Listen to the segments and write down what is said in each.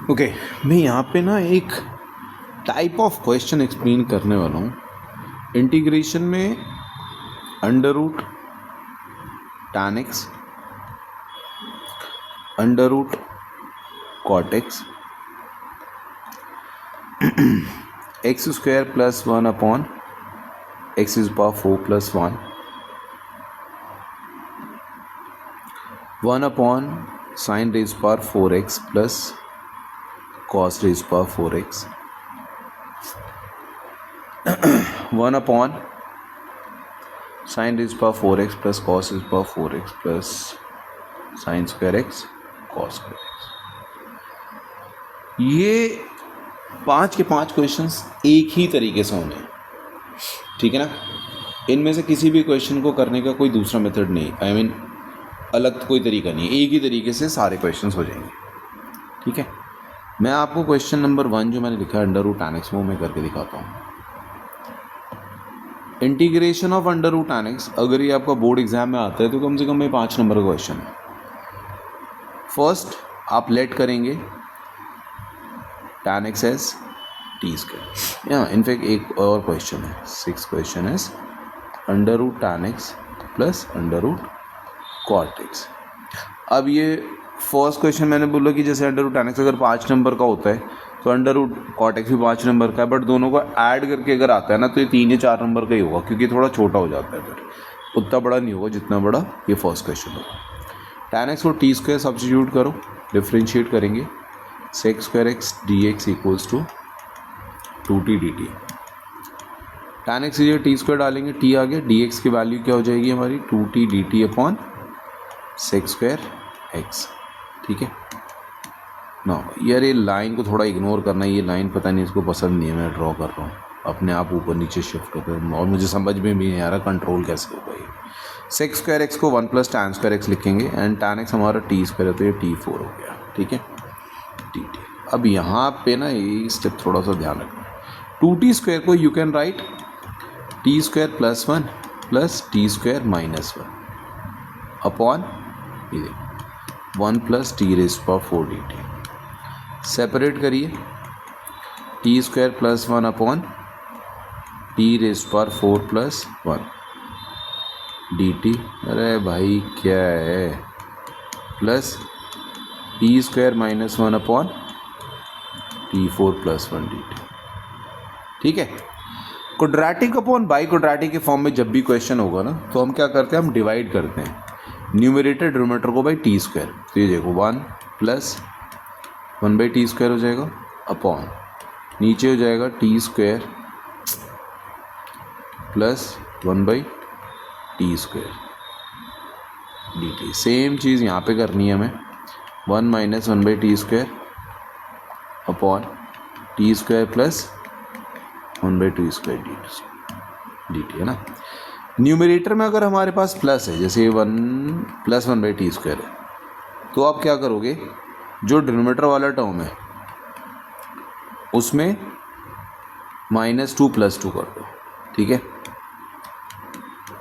Okay, मैं यहाँ पे ना एक टाइप ऑफ क्वेश्चन एक्सप्लेन करने वाला हूँ। इंटीग्रेशन में under root tan x, under root cot x, x square plus 1 upon x is power 4 plus 1 upon sine raise power 4x plus cos raise power 4x, 1 upon sine raise power 4x plus cos raise power 4x plus sine square x cos square x। ये 5 के 5 questions एक ही तरीके से होंगे, ठीक है ना। इनमें से किसी भी क्वेश्चन को करने का कोई दूसरा मेथड नहीं, आई मीन अलग कोई तरीका नहीं, एक ही तरीके से सारे क्वेश्चंस हो जाएंगे, ठीक है। मैं आपको क्वेश्चन नंबर 1 जो मैंने लिखा है अंडर रूट tan x, वो मैं करके दिखाता हूँ। Integration of under root tan x, अगर ये आपका बोर्ड एग्जाम में आता है तो कम से कम ये 5 नंबर का क्वेश्चन है। फर्स्ट आप लेट करेंगे tan x as T square. यहाँ इनफैक्ट एक और क्वेश्चन है, 6 क्वेश्चन है under root tan x plus under root cot x। अब ये फर्स्ट क्वेश्चन मैंने बोला कि जैसे अंडर रूट tan x अगर 5 नंबर का होता है तो अंडर रूट cot x भी 5 नंबर का है, बट दोनों को ऐड करके अगर आता है ना तो ये 3 या 4 नंबर का ही होगा, क्योंकि थोड़ा छोटा हो जाता है, फिर उतना बड़ा नहीं होगा जितना बड़ा ये फर्स्ट क्वेश्चन होगा। tan x को टी स्क्वायर सब्स्टिट्यूट करो, डिफ्रेंशिएट करेंगे, sec square x d x equals to 2t dt। tan x T square डालेंगे, टी आ गया, डी एक्स की वैल्यू क्या हो जाएगी हमारी 2t dt upon sec square x, ठीक है ना। यार ये लाइन को थोड़ा इग्नोर करना, ये लाइन पता नहीं इसको पसंद नहीं है, मैं ड्रॉ कर रहा हूँ अपने आप ऊपर नीचे शिफ्ट होकर, और मुझे समझ में भी नहीं आ रहा कंट्रोल कैसे होगा ये। सेक स्क्वायर एक्स को 1 प्लस tan स्क्वायर एक्स लिखेंगे, एंड tan x हमारा टी स्क्वायर है तो ये t4 हो गया, ठीक है dt। अब यहाँ पे ना ये स्टेप थोड़ा सा ध्यान रखना, 2t स्क्वायर को you can write T square plus 1 plus T square minus 1 upon ये 1 plus T raise power 4 dt। Separate करिए, T square plus 1 upon T raise power 4 plus 1 dt। अरे भाई क्या है, plus T square minus 1 upon t4 plus 1 dt, ठीक है। Quadratic upon by quadratic के form में जब भी क्वेश्चन होगा ना तो हम क्या करते हैं, हम डिवाइड करते हैं न्यूमरेटर डिनोमिनेटर को बाई टी स्क्वायर। तो ये देखो 1 प्लस 1 बाई टी स्क्वायर हो जाएगा अपॉन नीचे हो जाएगा T square plus 1 by T square dt। Same चीज़ यहाँ पे करनी है हमें, 1 minus 1 by T square upon T square plus 1 by T square dt, है ना। न्यूमरेटर में अगर हमारे पास प्लस है, जैसे 1 प्लस 1 बाई टी स्क्वायर है, तो आप क्या करोगे, जो डिनोमिनेटर वाला टर्म है उसमें -2 प्लस 2 कर दो, ठीक है।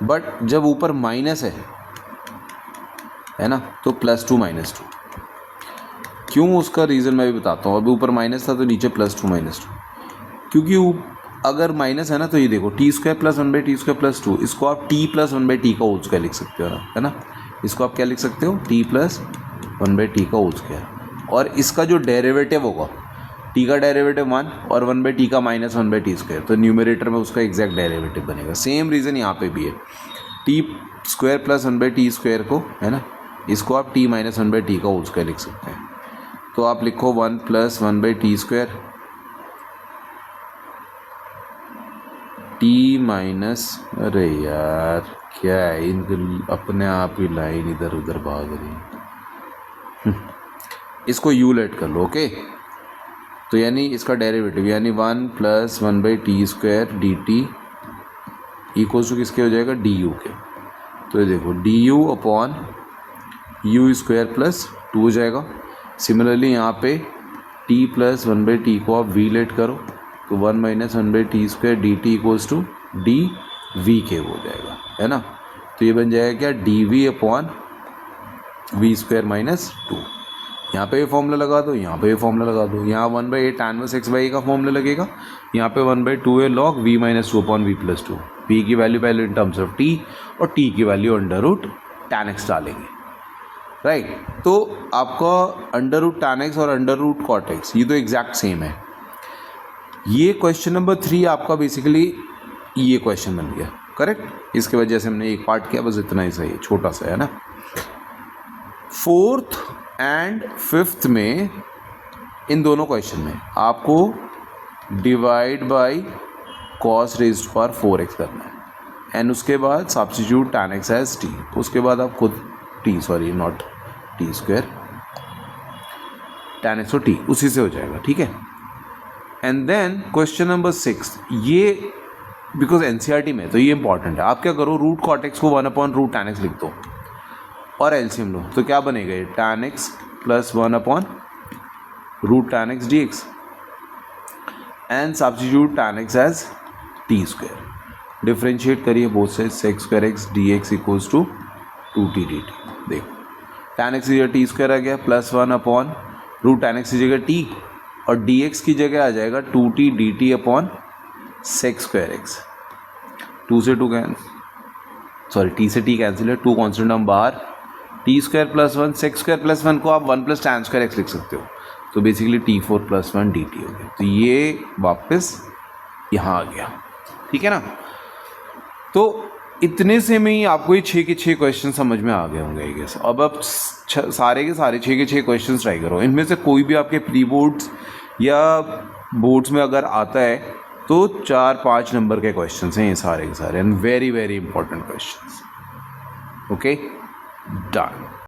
बट जब ऊपर माइनस है ना, तो +2 -2। क्यों, उसका रीज़न मैं भी बताता हूँ। अभी ऊपर माइनस था तो नीचे +2 -2, क्योंकि अगर माइनस है ना तो ये देखो T square plus 1 by T square plus 2, इसको आप टी प्लस 1 बाई टी का होल स्क्वायर लिख सकते हो ना, है ना। इसको आप क्या लिख सकते हो, टी प्लस 1 बाई टी का होल स्क्वायर, और इसका जो डेरिवेटिव होगा, टी का डेरिवेटिव 1 और 1 बाई टी का माइनस 1 बाई टी स्क्वायर, तो न्यूमरेटर में उसका एग्जैक्ट डेरिवेटिव बनेगा। सेम रीज़न यहाँ पे भी है, T square plus 1 by T square को, है ना, इसको आप टी माइनस 1 बाई टी का होल स्क्वायर लिख सकते हैं। तो आप लिखो 1 plus 1 by T square T minus, अरे यार क्या है, इनके अपने आप ही लाइन इधर उधर भाग रही है। इसको यू लेट कर लो, ओके। तो यानी इसका डेरिवेटिव यानी 1 plus 1 by T square d T equals to किसके हो जाएगा, डी यू के। तो ये देखो d u upon u square plus 2 हो जाएगा। सिमिलरली यहाँ पे टी प्लस 1 बाई टी को आप वी लेट करो, तो 1 minus 1 by T square d T equals to d v के हो जाएगा, है ना। तो ये बन जाएगा क्या, d v upon v square minus 2। यहाँ पे ये फॉर्मूला लगा दो, यहाँ पे ये फॉर्मूला लगा दो। यहाँ 1/a tan इनवर्स x/a का फॉर्मूला लगेगा, यहाँ पे 1/2a log v - 2 upon v + 2। p की वैल्यू पहले इन टर्म्स ऑफ t और t की वैल्यू √ tan x डालेंगे, राइट। तो आपका √ tan x और √ cot x ये तो एग्जैक्ट सेम है। ये क्वेश्चन नंबर 3 आपका बेसिकली ये क्वेश्चन बन गया, करेक्ट। इसके वजह से हमने एक पार्ट किया, बस इतना ही सही है, छोटा सा है ना। 4th एंड 5th में इन दोनों क्वेश्चन में आपको divide by cos raised to power 4x करना है एंड उसके बाद substitute tan x as t। उसके बाद आप खुद नॉट t², tan x और t उसी से हो जाएगा, ठीक है। एंड देन क्वेश्चन नंबर 6, ये बिकॉज एनसीईआरटी में तो ये इंपॉर्टेंट है। आप क्या करो, √ cot x को 1/√ tan x लिख दो और एलसीएम लो, तो क्या बनेगा ये tan x + 1/√ tan x dx and substitute tan x as t²। Differentiate करिए both side, sec² x dx = 2t dt। देखो tan x की जगह t² आ गया, +1/√ tan x की जगह t और dx की जगह आ जाएगा 2t dt upon sec² x। 2 से 2 कैंसिल, t से t कैंसिल है, 2 कॉन्स्टेंट हम बाहर, t² + 1 sec² + 1 को आप 1 + tan² x लिख सकते हो, तो बेसिकली t4 + 1 dt हो गया। तो ये वापस यहाँ आ गया, ठीक है ना। तो इतने से में ही आपको ये 6 के 6 क्वेश्चन समझ में आ गए होंगे आई गेस। अब आप सारे के सारे 6 के 6 क्वेश्चन ट्राई करो। इनमें से कोई भी आपके प्री बोर्ड्स या बोर्ड्स में अगर आता है तो 4-5 नंबर के क्वेश्चंस हैं ये सारे के सारे, and very very important questions. Okay, done.